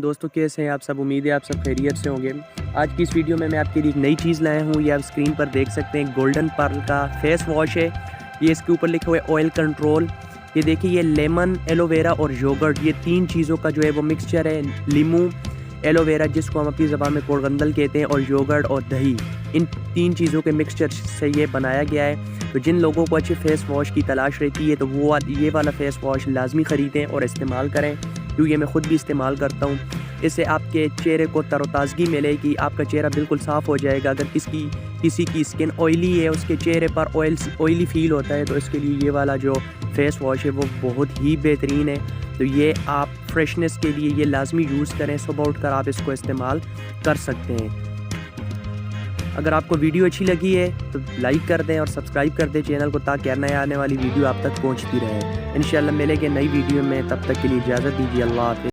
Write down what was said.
दोस्तों, कैसे हैं आप सब। उम्मीद है आप सब खैरियत से होंगे। आज की इस वीडियो में मैं आपके लिए एक नई चीज़ लाया हूँ। ये आप स्क्रीन पर देख सकते हैं, गोल्डन पर्ल का फेस वॉश है। ये इसके ऊपर लिखा हुआ है ऑयल कंट्रोल। ये देखिए, ये लेमन, एलोवेरा और योगर्ट, ये तीन चीज़ों का जो है वो मिक्सचर है। लीमू, एलोवेरा जिसको हम अपनी ज़बान में कोरगंदल कहते हैं, और योगर्ट और दही, इन तीन चीज़ों के मिक्सचर से ये बनाया गया है। तो जिन लोगों को अच्छे फेस वॉश की तलाश रहती है तो वो ये वाला फेस वॉश लाजमी ख़रीदें और इस्तेमाल करें, क्योंकि मैं ख़ुद भी इस्तेमाल करता हूँ। इससे आपके चेहरे को तरोताज़गी मिलेगी, आपका चेहरा बिल्कुल साफ़ हो जाएगा। अगर किसी की स्किन ऑयली है, उसके चेहरे पर ऑयली फील होता है, तो इसके लिए ये वाला जो फेस वॉश है वो बहुत ही बेहतरीन है। तो ये आप फ्रेशनेस के लिए ये लाजमी यूज़ करें। सुबह उठकर आप इसको इस्तेमाल कर सकते हैं। अगर आपको वीडियो अच्छी लगी है तो लाइक कर दें और सब्सक्राइब कर दें चैनल को, ताकि नए आने वाली वीडियो आप तक पहुंचती रहे। इंशाल्लाह मिलेंगे नई वीडियो में, तब तक के लिए इजाज़त दीजिए। अल्लाह हाफ़िज़।